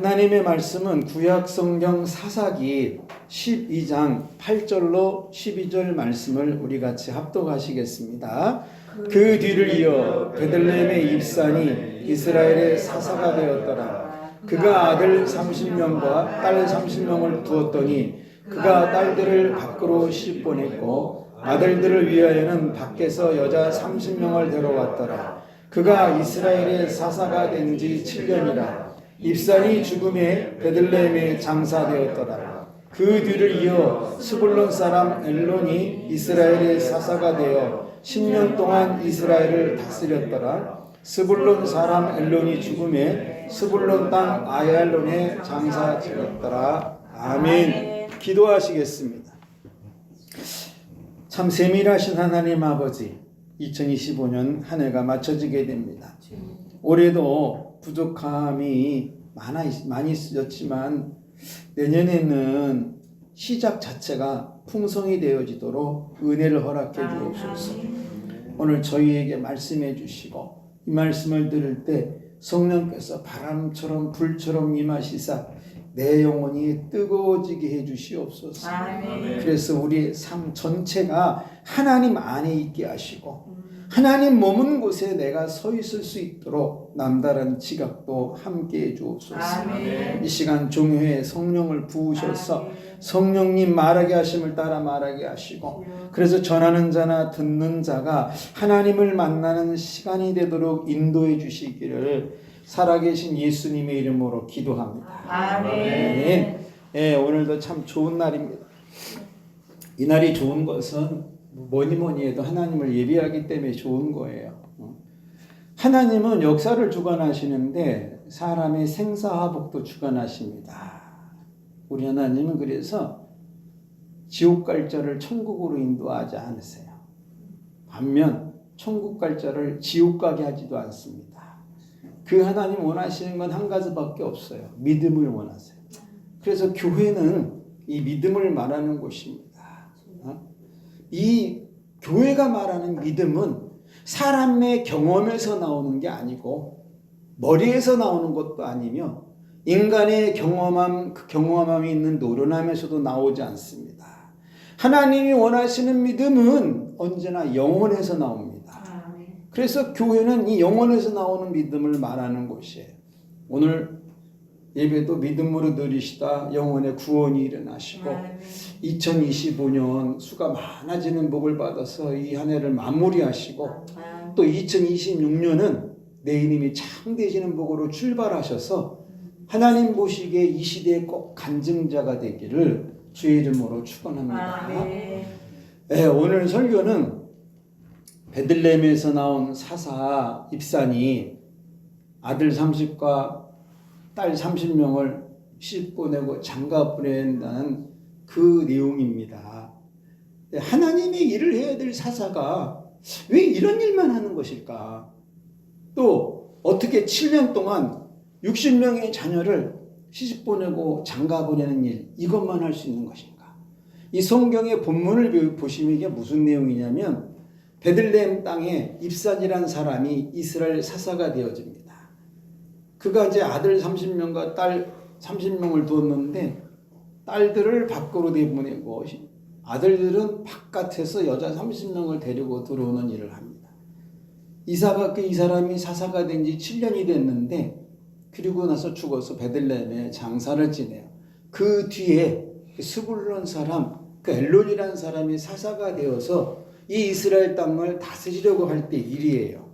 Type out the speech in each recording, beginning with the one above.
하나님의 말씀은 구약 성경 사사기 12장 8절로 12절 말씀을 우리 같이 합독하시겠습니다. 그 뒤를 이어 베들레헴의 입산이 이스라엘의 사사가 되었더라. 그가 아들 30명과 딸 30명을 두었더니 그가 딸들을 밖으로 시집보냈고 아들들을 위하여는 밖에서 여자 30명을 데려왔더라. 그가 이스라엘의 사사가 된 지 7년이라. 입산이 죽음에 베들레헴에 장사되었더라. 그 뒤를 이어 스불론 사람 엘론이 이스라엘의 사사가 되어 10년 동안 이스라엘을 다스렸더라. 스불론 사람 엘론이 죽음에 스불론 땅 아얄론에 장사되었더라. 아멘. 기도하시겠습니다. 참 세밀하신 하나님 아버지, 2025년 한 해가 마쳐지게 됩니다. 올해도 부족함이 많이 있었지만 내년에는 시작 자체가 풍성이 되어지도록 은혜를 허락해 주옵소서. 오늘 저희에게 말씀해 주시고 이 말씀을 들을 때 성령께서 바람처럼 불처럼 임하시사 내 영혼이 뜨거워지게 해 주시옵소서. 그래서 우리의 삶 전체가 하나님 안에 있게 하시고 하나님 머문 곳에 내가 서 있을 수 있도록 남다른 지각도 함께 해 주옵소서. 이 시간 종회에 성령을 부으셔서 성령님 말하게 하심을 따라 말하게 하시고 그래서 전하는 자나 듣는 자가 하나님을 만나는 시간이 되도록 인도해 주시기를 살아계신 예수님의 이름으로 기도합니다. 아멘. 예, 오늘도 참 좋은 날입니다. 이 날이 좋은 것은 뭐니 해도 하나님을 예배하기 때문에 좋은 거예요. 하나님은 역사를 주관하시는데 사람의 생사화복도 주관하십니다. 우리 하나님은 그래서 지옥 갈 자를 천국으로 인도하지 않으세요. 반면 천국 갈 자를 지옥 가게 하지도 않습니다. 그 하나님 원하시는 건 한 가지밖에 없어요. 믿음을 원하세요. 그래서 교회는 이 믿음을 말하는 곳입니다. 이 교회가 말하는 믿음은 사람의 경험에서 나오는 게 아니고 머리에서 나오는 것도 아니며 인간의 그 경험함이 있는 노련함에서도 나오지 않습니다. 하나님이 원하시는 믿음은 언제나 영혼에서 나옵니다. 그래서 교회는 이 영혼에서 나오는 믿음을 말하는 곳이에요. 오늘 예배도 믿음으로 누리시다 영혼의 구원이 일어나시고 2025년 수가 많아지는 복을 받아서 이 한 해를 마무리하시고 또 2026년은 내 이름이 참되시는 복으로 출발하셔서 하나님 보시기에 이 시대에 꼭 간증자가 되기를 주의 이름으로 축원합니다. 네, 오늘 설교는 베들레헴에서 나온 사사 입산이 아들 30과 딸 30명을 시집 보내고 장가 보낸다는 그 내용입니다. 하나님의 일을 해야 될 사사가 왜 이런 일만 하는 것일까? 또 어떻게 7년 동안 60명의 자녀를 시집 보내고 장가 보내는 일, 이것만 할 수 있는 것인가? 이 성경의 본문을 보시면 이게 무슨 내용이냐면 베들레헴 땅에 입산이라는 사람이 이스라엘 사사가 되어집니다. 그가 이제 아들 30명과 딸 30명을 두었는데 딸들을 밖으로 내보내고 아들들은 바깥에서 여자 30명을 데리고 들어오는 일을 합니다. 이 사람이 사사가 된 지 7년이 됐는데 그리고 나서 죽어서 베들레헴에 장사를 지내요. 그 뒤에 스불론 사람, 그 엘론이라는 사람이 사사가 되어서 이 이스라엘 땅을 다스리려고 할 때 일이에요.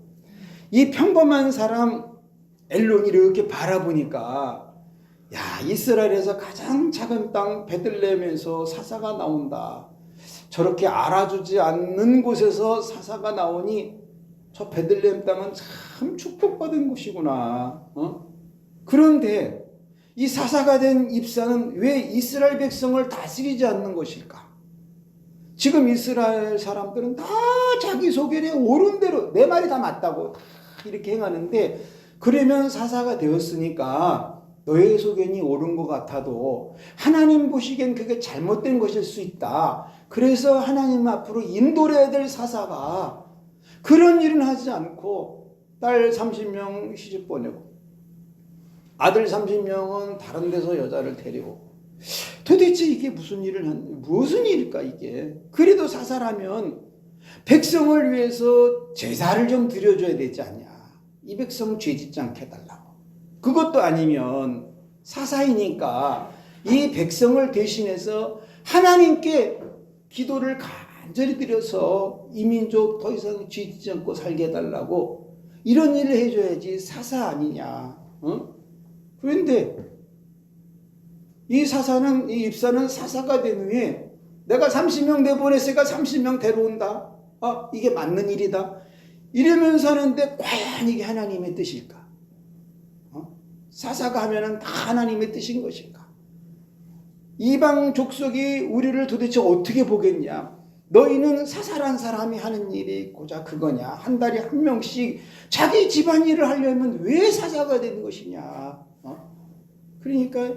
이 평범한 사람 엘론이 이렇게 바라보니까 야, 이스라엘에서 가장 작은 땅 베들레헴에서 사사가 나온다. 저렇게 알아주지 않는 곳에서 사사가 나오니 저 베들레헴 땅은 참 축복받은 곳이구나. 그런데 이 사사가 된 입산은 왜 이스라엘 백성을 다스리지 않는 것일까? 지금 이스라엘 사람들은 다 자기 소견에 옳은 대로 내 말이 다 맞다고 다 이렇게 행하는데 그러면 사사가 되었으니까 너의 소견이 옳은 것 같아도 하나님 보시기엔 그게 잘못된 것일 수 있다. 그래서 하나님 앞으로 인도를 해야 될 사사가 그런 일은 하지 않고 딸 30명 시집 보내고 아들 30명은 다른 데서 여자를 데려오고. 도대체 이게 무슨 일일까 이게. 그래도 사사라면 백성을 위해서 제사를 좀 드려줘야 되지 않냐. 이 백성 죄 짓지 않게 해달라고. 그것도 아니면 사사이니까 이 백성을 대신해서 하나님께 기도를 간절히 드려서 이 민족 더 이상 죄 짓지 않고 살게 해달라고 이런 일을 해줘야지 사사 아니냐. 그런데 이 입사는 사사가 된 후에 내가 30명 내보냈으니까 30명 데려온다. 이게 맞는 일이다. 이러면서 하는데 과연 이게 하나님의 뜻일까? 사사가 하면은 다 하나님의 뜻인 것인가? 이방 족속이 우리를 도대체 어떻게 보겠냐? 너희는 사사란 사람이 하는 일이 고작 그거냐? 한 달에 한 명씩 자기 집안 일을 하려면 왜 사사가 되는 것이냐? 그러니까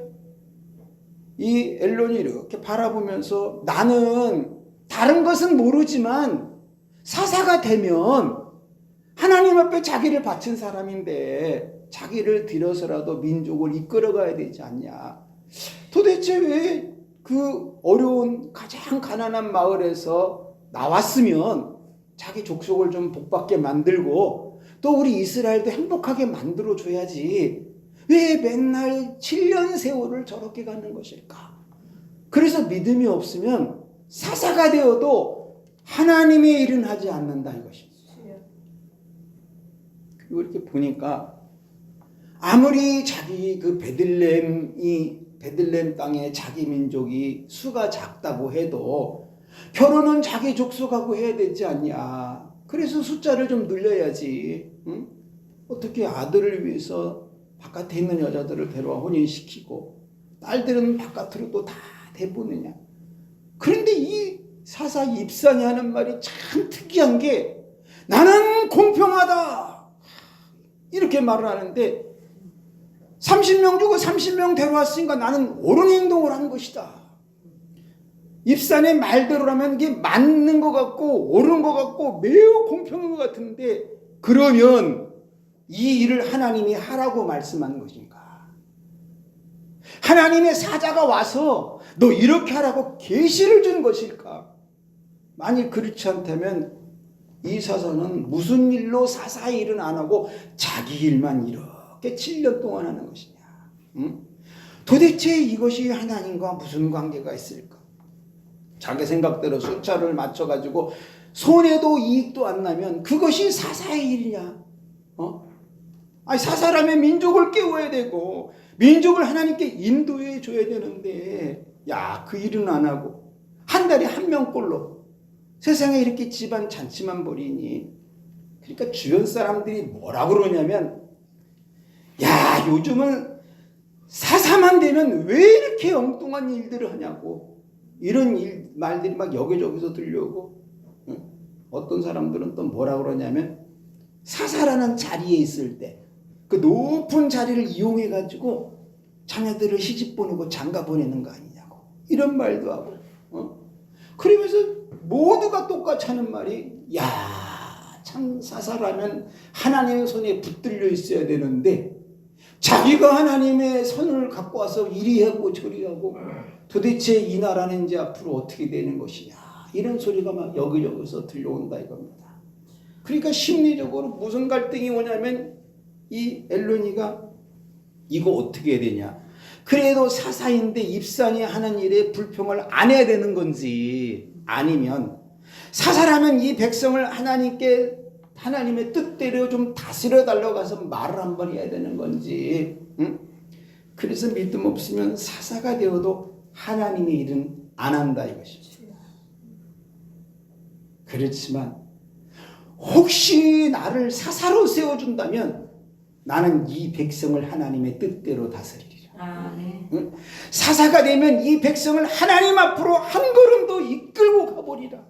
이 엘론이 이렇게 바라보면서 나는 다른 것은 모르지만 사사가 되면 하나님 앞에 자기를 바친 사람인데 자기를 들여서라도 민족을 이끌어가야 되지 않냐. 도대체 왜 그 어려운 가장 가난한 마을에서 나왔으면 자기 족속을 좀 복받게 만들고 또 우리 이스라엘도 행복하게 만들어줘야지 왜 맨날 7년 세월을 저렇게 가는 것일까? 그래서 믿음이 없으면 사사가 되어도 하나님의 일은 하지 않는다 이것입니다. 그리고 이렇게 보니까 아무리 자기 그 베들레헴 땅에 자기 민족이 수가 작다고 해도 결혼은 자기 족속하고 해야 되지 않냐. 그래서 숫자를 좀 늘려야지. 응? 어떻게 아들을 위해서 바깥에 있는 여자들을 데려와 혼인시키고 딸들은 바깥으로 또 다 내보내냐. 그런데 이 사사 입산이 하는 말이 참 특이한 게 나는 공평하다 이렇게 말을 하는데 30명 주고 30명 데려왔으니까 나는 옳은 행동을 한 것이다. 입산의 말대로라면 이게 맞는 것 같고 옳은 것 같고 매우 공평한 것 같은데 그러면 이 일을 하나님이 하라고 말씀한 것인가? 하나님의 사자가 와서 너 이렇게 하라고 계시를 준 것일까? 만일 그렇지 않다면 이 사사는 무슨 일로 사사의 일은 안 하고 자기 일만 이렇게 7년 동안 하는 것이냐? 응? 도대체 이것이 하나님과 무슨 관계가 있을까? 자기 생각대로 숫자를 맞춰가지고 손해도 이익도 안 나면 그것이 사사의 일이냐? 아니 사사라면 민족을 깨워야 되고 민족을 하나님께 인도해 줘야 되는데 그 일은 안 하고 한 달에 한 명꼴로 세상에 이렇게 집안 잔치만 벌이니. 그러니까 주변 사람들이 뭐라 그러냐면 요즘은 사사만 되면 왜 이렇게 엉뚱한 일들을 하냐고 이런 말들이 막 여기저기서 들려오고 어떤 사람들은 또 뭐라 그러냐면 사사라는 자리에 있을 때 그 높은 자리를 이용해 가지고 자녀들을 시집 보내고 장가 보내는 거 아니냐고 이런 말도 하고 그러면서 모두가 똑같이 하는 말이 참 사사라면 하나님의 손에 붙들려 있어야 되는데 자기가 하나님의 손을 갖고 와서 이리 하고 저리 하고 도대체 이 나라는 이제 앞으로 어떻게 되는 것이냐 이런 소리가 막 여기저기서 들려온다 이겁니다. 그러니까 심리적으로 무슨 갈등이 오냐면 이 엘론이가 이거 어떻게 해야 되냐. 그래도 사사인데 입산이 하는 일에 불평을 안 해야 되는 건지 아니면 사사라면 이 백성을 하나님의 뜻대로 좀 다스려 달라고 해서 말을 한번 해야 되는 건지. 그래서 믿음 없으면 사사가 되어도 하나님의 일은 안 한다 이것입니다. 그렇지만 혹시 나를 사사로 세워준다면 나는 이 백성을 하나님의 뜻대로 다스리리라. 네. 사사가 되면 이 백성을 하나님 앞으로 한 걸음 더 이끌고 가버리라.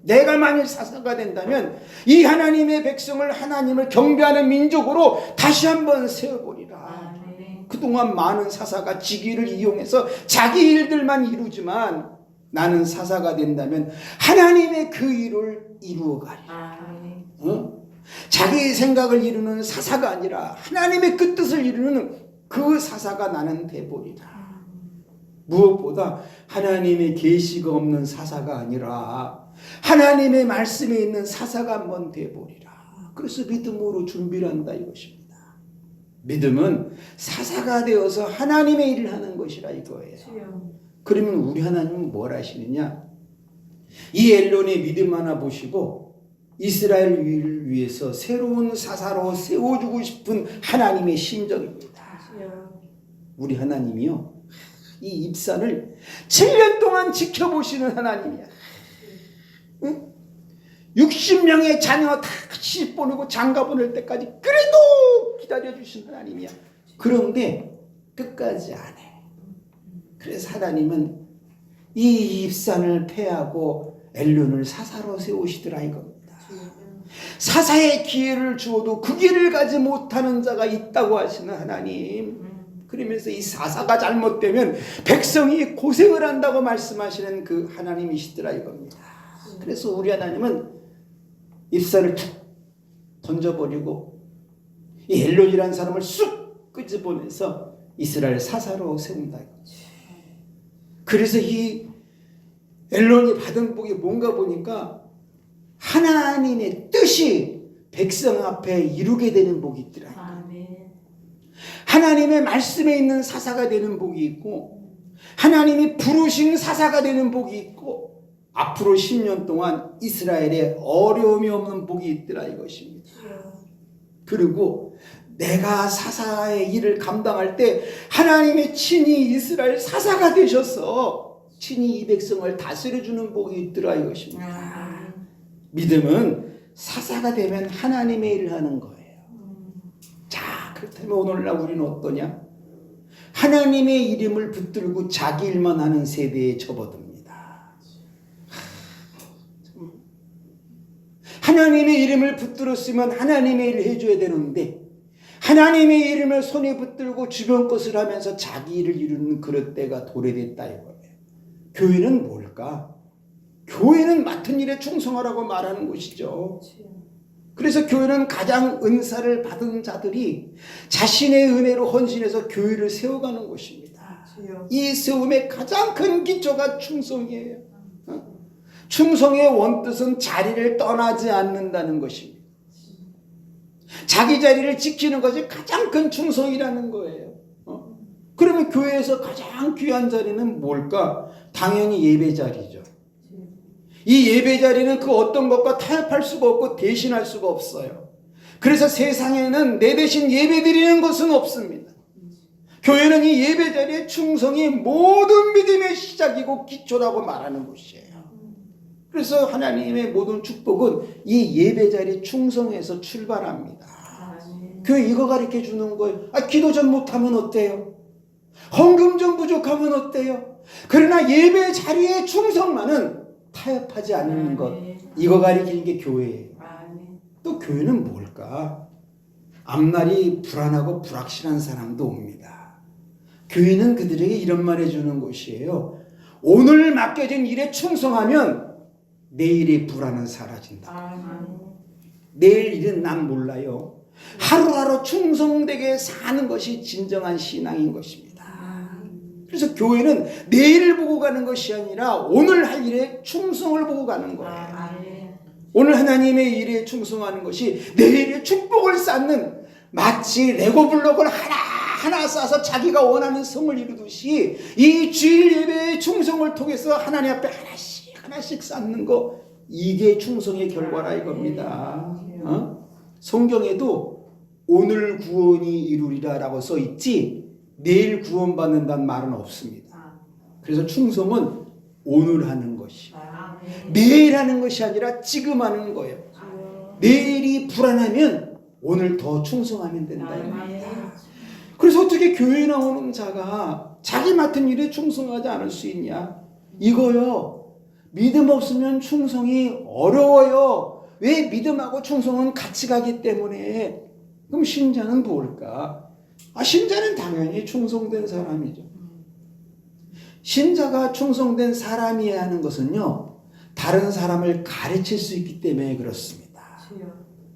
내가 만일 사사가 된다면 이 하나님의 백성을 하나님을 경배하는 민족으로 다시 한번 세워버리라. 네. 그동안 많은 사사가 직위를 이용해서 자기 일들만 이루지만 나는 사사가 된다면 하나님의 그 일을 이루어가리라. 자기 생각을 이루는 사사가 아니라 하나님의 그 뜻을 이루는 그 사사가 나는 되보리라. 무엇보다 하나님의 계시가 없는 사사가 아니라 하나님의 말씀에 있는 사사가 한번 되보리라. 그래서 믿음으로 준비를 한다 이것입니다. 믿음은 사사가 되어서 하나님의 일을 하는 것이라 이거예요. 그러면 우리 하나님은 뭘 하시느냐? 이 엘론의 믿음 하나 보시고 이스라엘을 위해서 새로운 사사로 세워주고 싶은 하나님의 심정입니다. 우리 하나님이요, 이 입산을 7년 동안 지켜보시는 하나님이야. 응? 60명의 자녀 다 같이 보내고 장가 보낼 때까지 그래도 기다려주신 하나님이야. 그런데 끝까지 안 해. 그래서 하나님은 이 입산을 패하고 엘론을 사사로 세우시더라 이겁니다. 사사의 기회를 주어도 그 기회를 가지 못하는 자가 있다고 하시는 하나님. 그러면서 이 사사가 잘못되면 백성이 고생을 한다고 말씀하시는 그 하나님이시더라 이겁니다. 그래서 우리 하나님은 입산을 툭 던져버리고 이 엘론이라는 사람을 쑥 끄집어내서 이스라엘 사사로 세운다 이거죠. 그래서 이 엘론이 받은 복이 뭔가 보니까 하나님의 뜻이 백성 앞에 이루게 되는 복이 있더라. 하나님의 말씀에 있는 사사가 되는 복이 있고 하나님이 부르신 사사가 되는 복이 있고 앞으로 10년 동안 이스라엘에 어려움이 없는 복이 있더라 이것입니다. 그리고 내가 사사의 일을 감당할 때 하나님의 친히 이스라엘 사사가 되셔서 친히 이 백성을 다스려주는 복이 있더라 이것입니다. 믿음은 사사가 되면 하나님의 일을 하는 거예요. 자, 그렇다면 오늘날 우리는 어떠냐? 하나님의 이름을 붙들고 자기 일만 하는 세대에 접어듭니다. 하나님의 이름을 붙들었으면 하나님의 일을 해줘야 되는데 하나님의 이름을 손에 붙들고 주변 것을 하면서 자기 일을 이루는 그릇 때가 도래됐다 이거예요. 교회는 뭘까? 교회는 맡은 일에 충성하라고 말하는 것이죠. 그래서 교회는 가장 은사를 받은 자들이 자신의 은혜로 헌신해서 교회를 세워가는 것입니다. 이 세움의 가장 큰 기초가 충성이에요. 충성의 원뜻은 자리를 떠나지 않는다는 것입니다. 자기 자리를 지키는 것이 가장 큰 충성이라는 거예요. 그러면 교회에서 가장 귀한 자리는 뭘까? 당연히 예배 자리죠. 이 예배 자리는 그 어떤 것과 타협할 수가 없고 대신할 수가 없어요. 그래서 세상에는 내 대신 예배 드리는 것은 없습니다. 교회는 이 예배 자리의 충성이 모든 믿음의 시작이고 기초라고 말하는 것이에요. 그래서 하나님의 모든 축복은 이 예배 자리 충성에서 출발합니다. 교회 이거 가르쳐 주는 거예요. 기도 좀 못하면 어때요? 헌금 좀 부족하면 어때요? 그러나 예배 자리의 충성만은 타협하지 않는 것, 이거 가리키는 게 교회예요. 또 교회는 뭘까? 앞날이 불안하고 불확실한 사람도 옵니다. 교회는 그들에게 이런 말 해주는 곳이에요. 오늘 맡겨진 일에 충성하면 내일의 불안은 사라진다. 내일 일은 난 몰라요. 하루하루 충성되게 사는 것이 진정한 신앙인 것입니다. 그래서 교회는 내일을 보고 가는 것이 아니라 오늘 할 일에 충성을 보고 가는 거예요. 오늘 하나님의 일에 충성하는 것이 내일의 축복을 쌓는, 마치 레고 블록을 하나하나 쌓아서 자기가 원하는 성을 이루듯이 이 주일 예배의 충성을 통해서 하나님 앞에 하나씩 쌓는 거, 이게 충성의 결과라 이겁니다. 성경에도 오늘 구원이 이루리라 라고 써 있지 내일 구원받는다는 말은 없습니다. 그래서 충성은 오늘 하는 것이, 내일 하는 것이 아니라 지금 하는 거예요. 내일이 불안하면 오늘 더 충성하면 된다. 그래서 어떻게 교회에 나오는 자가 자기 맡은 일에 충성하지 않을 수 있냐? 이거요. 믿음 없으면 충성이 어려워요. 왜? 믿음하고 충성은 같이 가기 때문에. 그럼 신자는 뭘까? 신자는 당연히 충성된 사람이죠. 신자가 충성된 사람이어야 하는 것은요, 다른 사람을 가르칠 수 있기 때문에 그렇습니다.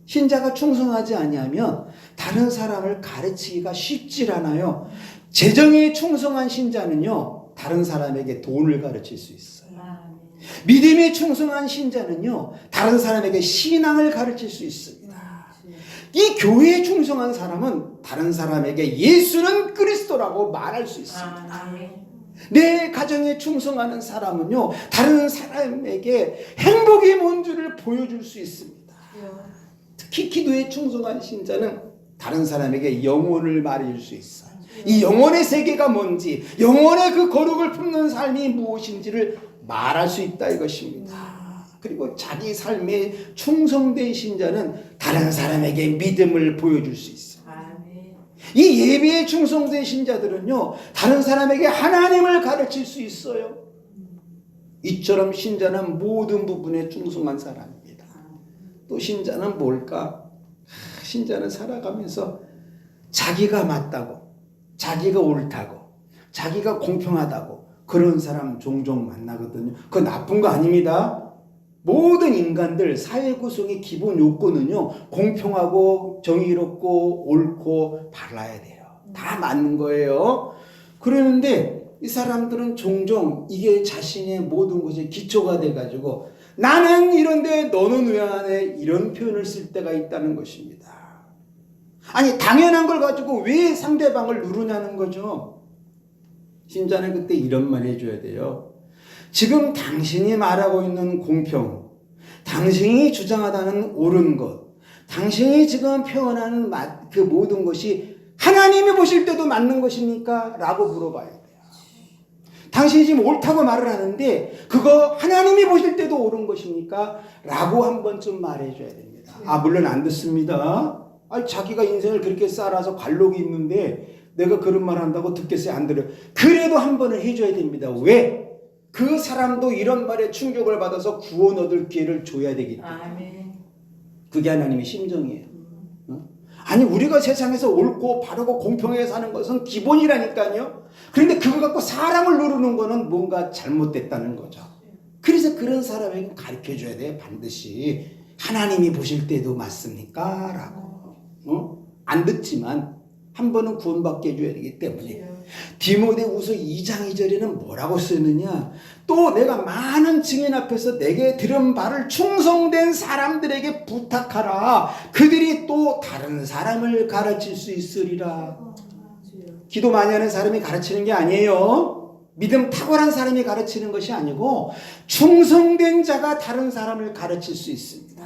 신자가 충성하지 아니하면 다른 사람을 가르치기가 쉽질 않아요. 재정에 충성한 신자는요, 다른 사람에게 돈을 가르칠 수 있어요. 믿음에 충성한 신자는요, 다른 사람에게 신앙을 가르칠 수 있습니다. 이 교회에 충성한 사람은 다른 사람에게 예수는 그리스도라고 말할 수 있습니다. 내 가정에 충성하는 사람은요, 다른 사람에게 행복이 뭔 줄을 보여줄 수 있습니다. 특히 기도에 충성한 신자는 다른 사람에게 영혼을 말해줄 수 있어요. 이 영혼의 세계가 뭔지, 영혼의 그 거룩을 품는 삶이 무엇인지를 말할 수 있다 이것입니다. 그리고 자기 삶에 충성된 신자는 다른 사람에게 믿음을 보여줄 수 있어요. 이 예배에 충성된 신자들은요, 다른 사람에게 하나님을 가르칠 수 있어요. 이처럼 신자는 모든 부분에 충성한 사람입니다. 또 신자는 뭘까? 신자는 살아가면서 자기가 맞다고, 자기가 옳다고, 자기가 공평하다고 그런 사람 종종 만나거든요. 그거 나쁜 거 아닙니다. 모든 인간들 사회 구성의 기본 요건은요, 공평하고 정의롭고 옳고 발라야 돼요. 다 맞는 거예요. 그러는데 이 사람들은 종종 이게 자신의 모든 것이 기초가 돼가지고 나는 이런데 너는 왜 안 해? 이런 표현을 쓸 때가 있다는 것입니다. 아니, 당연한 걸 가지고 왜 상대방을 누르냐는 거죠. 신자는 그때 이런 말 해줘야 돼요. 지금 당신이 말하고 있는 공평, 당신이 주장하다는 옳은 것, 당신이 지금 표현하는 그 모든 것이 하나님이 보실 때도 맞는 것입니까? 라고 물어봐야 돼요. 당신이 지금 옳다고 말을 하는데 그거 하나님이 보실 때도 옳은 것입니까? 라고 한 번쯤 말해줘야 됩니다. 물론 안 듣습니다. 자기가 인생을 그렇게 살아서 관록이 있는데 내가 그런 말 한다고 듣겠어요? 안 들어요. 그래도 한 번은 해줘야 됩니다. 왜? 그 사람도 이런 말에 충격을 받아서 구원 얻을 기회를 줘야 되기 때문에. 그게 하나님의 심정이에요. 아니, 우리가 세상에서 옳고 바르고 공평하게 사는 것은 기본이라니까요. 그런데 그거 갖고 사람을 누르는 거는 뭔가 잘못됐다는 거죠. 그래서 그런 사람에게 가르쳐줘야 돼요. 반드시. 하나님이 보실 때도 맞습니까? 라고. 안 듣지만 한 번은 구원받게 해줘야 되기 때문에. 디모데후서 2장 2절에는 뭐라고 쓰느냐? 또 내가 많은 증인 앞에서 내게 들은 바를 충성된 사람들에게 부탁하라. 그들이 또 다른 사람을 가르칠 수 있으리라. 기도 많이 하는 사람이 가르치는 게 아니에요. 믿음 탁월한 사람이 가르치는 것이 아니고 충성된 자가 다른 사람을 가르칠 수 있습니다.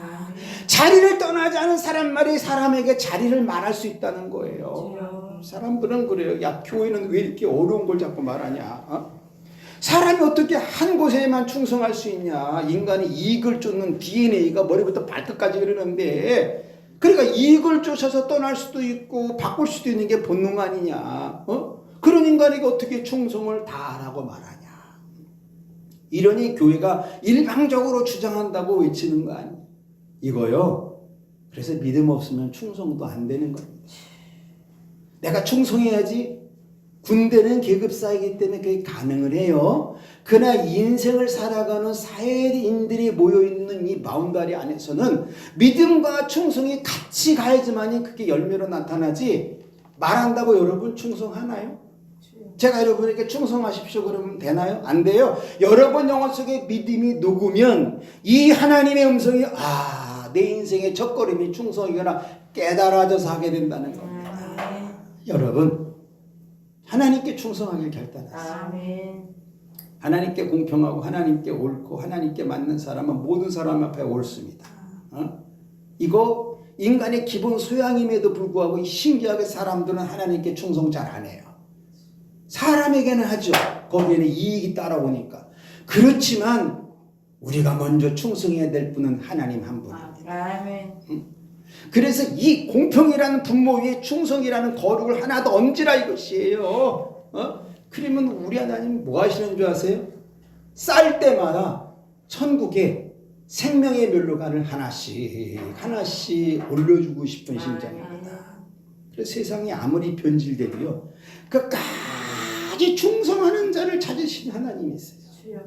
자리를 떠나지 않은 사람만이 사람에게 자리를 말할 수 있다는 거예요. 사람들은 그래요. 야, 교회는 왜 이렇게 어려운 걸 자꾸 말하냐? 사람이 어떻게 한 곳에만 충성할 수 있냐? 인간이 이익을 쫓는 DNA가 머리부터 발끝까지 그러는데, 그러니까 이익을 쫓아서 떠날 수도 있고 바꿀 수도 있는 게 본능 아니냐? 그런 인간에게 어떻게 충성을 다하라고 말하냐? 이러니 교회가 일방적으로 주장한다고 외치는 거 아니에요? 이거요. 그래서 믿음 없으면 충성도 안 되는 겁니다. 내가 충성해야지. 군대는 계급 사회이기 때문에 그게 가능을 해요. 그러나 인생을 살아가는 사회인들이 모여있는 이 마운다리 안에서는 믿음과 충성이 같이 가야지만이 그게 열매로 나타나지. 말한다고 여러분 충성하나요? 제가 여러분에게 충성하십시오 그러면 되나요? 안 돼요. 여러분 영혼 속에 믿음이 녹으면 이 하나님의 음성이 내 인생의 첫걸음이 충성이거나 깨달아져서 하게 된다는 겁니다. 여러분, 하나님께 충성하길 결단하세요. 하나님께 공평하고 하나님께 옳고 하나님께 맞는 사람은 모든 사람 앞에 옳습니다. 이거 인간의 기본 소양임에도 불구하고 신기하게 사람들은 하나님께 충성 잘 안 해요. 사람에게는 하죠. 거기에는 이익이 따라오니까. 그렇지만 우리가 먼저 충성해야 될 분은 하나님 한 분입니다. 그래서 이 공평이라는 분모 위에 충성이라는 거룩을 하나 더 얹으라 이것이에요. 그러면 우리 하나님 뭐 하시는 줄 아세요? 쌀 때마다 천국에 생명의 멸류관을 하나씩 올려주고 싶은 심정입니다. 그래서 세상이 아무리 변질돼도요, 끝까지 충성하는 자를 찾으신 하나님이 있어요.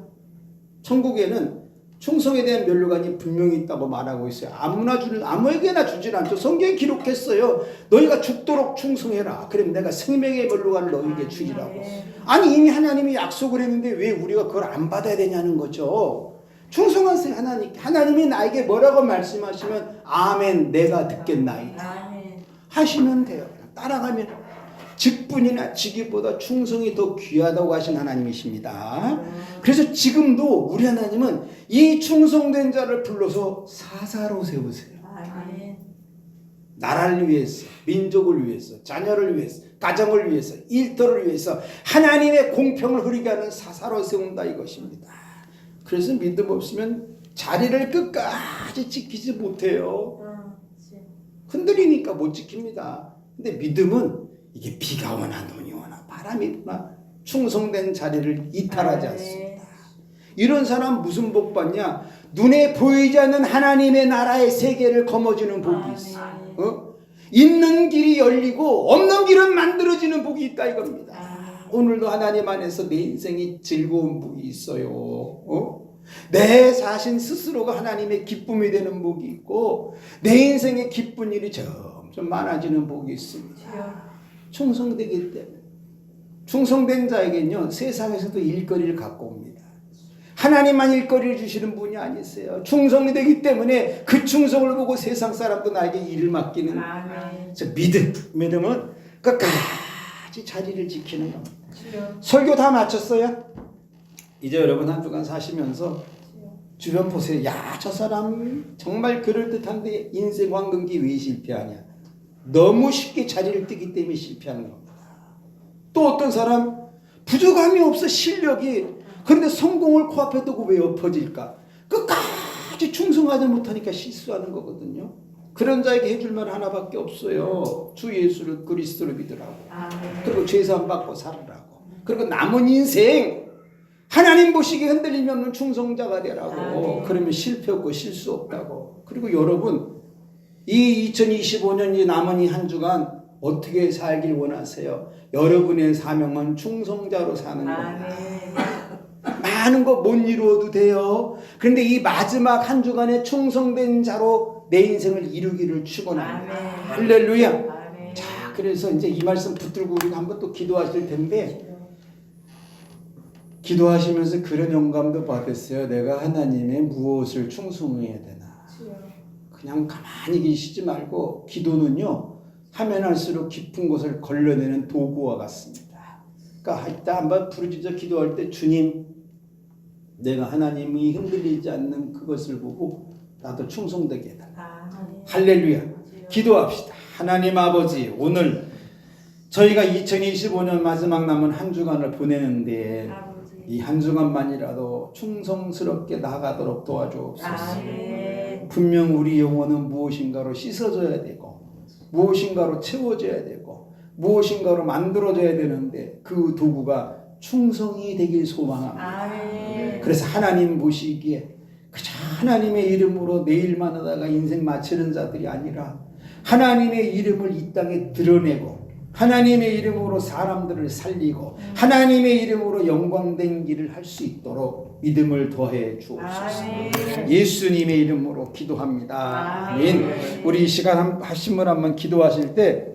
천국에는 충성에 대한 면류관이 분명히 있다고 말하고 있어요. 아무에게나 주질 않죠. 성경에 기록했어요. 너희가 죽도록 충성해라. 그럼 내가 생명의 면류관을 너희에게 주리라고. 아니 이미 하나님이 약속을 했는데 왜 우리가 그걸 안 받아야 되냐는 거죠. 충성하세요. 하나님이 나에게 뭐라고 말씀하시면 아멘 내가 듣겠나이다 하시면 돼요. 따라가면 직분이나 직위보다 충성이 더 귀하다고 하신 하나님이십니다. 그래서 지금도 우리 하나님은 이 충성된 자를 불러서 사사로 세우세요. 나라를 위해서, 민족을 위해서, 자녀를 위해서, 가정을 위해서, 일터를 위해서 하나님의 공평을 흐리게 하는 사사로 세운다 이것입니다. 그래서 믿음 없으면 자리를 끝까지 지키지 못해요. 흔들리니까 못 지킵니다. 근데 믿음은 이게 비가 오나 눈이 오나 바람이 오나 충성된 자리를 이탈하지 않습니다. 이런 사람 무슨 복 받냐? 눈에 보이지 않는 하나님의 나라의 세계를 거머쥐는 복이 있어. 있는 길이 열리고 없는 길은 만들어지는 복이 있다 이겁니다. 오늘도 하나님 안에서 내 인생이 즐거운 복이 있어요. 내 자신 스스로가 하나님의 기쁨이 되는 복이 있고 내 인생의 기쁜 일이 점점 많아지는 복이 있습니다. 충성되기 때문에. 충성된 자에게는요 세상에서도 일거리를 갖고 옵니다. 하나님만 일거리를 주시는 분이 아니세요. 충성이 되기 때문에 그 충성을 보고 세상 사람도 나에게 일을 맡기는. 그래서 믿음은 끝까지 자리를 지키는 겁니다. 설교 다 마쳤어요? 이제 여러분 한 주간 사시면서 주변 보세요. 야, 저 사람 정말 그럴듯한데 인생 황금기 왜 실패하냐. 너무 쉽게 자리를 뜨기 때문에 실패하는 겁니다. 또 어떤 사람 부족함이 없어 실력이. 그런데 성공을 코앞에 두고 왜 엎어질까? 끝까지 충성하지 못하니까 실수하는 거거든요. 그런 자에게 해줄 말 하나밖에 없어요. 주 예수를 그리스도로 믿으라고. 그리고 죄사함 받고 살으라고. 그리고 남은 인생 하나님 보시기에 흔들림이 없는 충성자가 되라고. 그러면 실패 없고 실수 없다고. 그리고 여러분 이 2025년 남은 이 한 주간 어떻게 살길 원하세요? 여러분의 사명은 충성자로 사는 겁니다. 많은 거 못 이루어도 돼요. 그런데 이 마지막 한 주간에 충성된 자로 내 인생을 이루기를 축원합니다. 할렐루야. 자, 그래서 이제 이 말씀 붙들고 우리가 한번 또 기도하실 텐데 기도하시면서 그런 영감도 받았어요. 내가 하나님의 무엇을 충성해야 되나. 그냥 가만히 계시지 말고 기도는요. 하면 할수록 깊은 곳을 걸러내는 도구와 같습니다. 그러니까 일단 한번 부르짖어 기도할 때 주님 내가 하나님이 흔들리지 않는 그것을 보고 나도 충성되게 해달라. 할렐루야. 기도합시다. 하나님 아버지 오늘 저희가 2025년 마지막 남은 한 주간을 보내는데 이 한 주간만이라도 충성스럽게 나가도록 도와주옵소서. 분명 우리 영혼은 무엇인가로 씻어져야 되고 무엇인가로 채워져야 되고 무엇인가로 만들어져야 되는데 그 도구가 충성이 되길 소망합니다. 그래서 하나님 보시기에 그저 하나님의 이름으로 내일만 하다가 인생 마치는 자들이 아니라 하나님의 이름을 이 땅에 드러내고 하나님의 이름으로 사람들을 살리고 하나님의 이름으로 영광된 길을 할 수 있도록 믿음을 더해 주옵소서. 예수님의 이름으로 기도합니다. 아멘. 우리 이 시간 하심을 한번 기도하실 때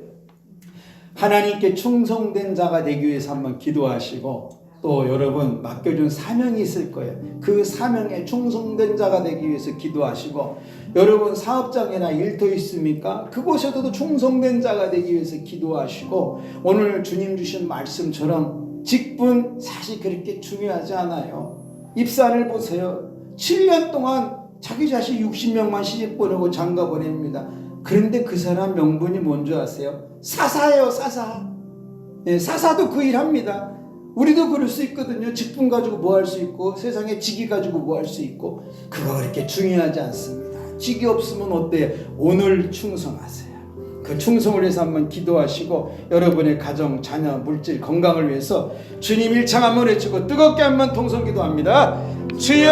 하나님께 충성된 자가 되기 위해서 한번 기도하시고 또 여러분 맡겨준 사명이 있을 거예요. 그 사명에 충성된 자가 되기 위해서 기도하시고 여러분 사업장이나 일터 있습니까? 그곳에도 충성된 자가 되기 위해서 기도하시고 오늘 주님 주신 말씀처럼 직분 사실 그렇게 중요하지 않아요. 입산을 보세요. 7년 동안 자기 자식 60명만 시집 보내고 장가 보냅니다. 그런데 그 사람 명분이 뭔지 아세요? 사사예요. 사사. 네, 사사도 그 일 합니다. 우리도 그럴 수 있거든요. 직분 가지고 뭐 할 수 있고 세상에 직위 가지고 뭐 할 수 있고 그거 그렇게 중요하지 않습니다. 직위 없으면 어때요? 오늘 충성하세요. 그 충성을 위해서 한번 기도하시고 여러분의 가정, 자녀, 물질, 건강을 위해서 주님 일창 한번 외치고 뜨겁게 한번 통성기도합니다. 주여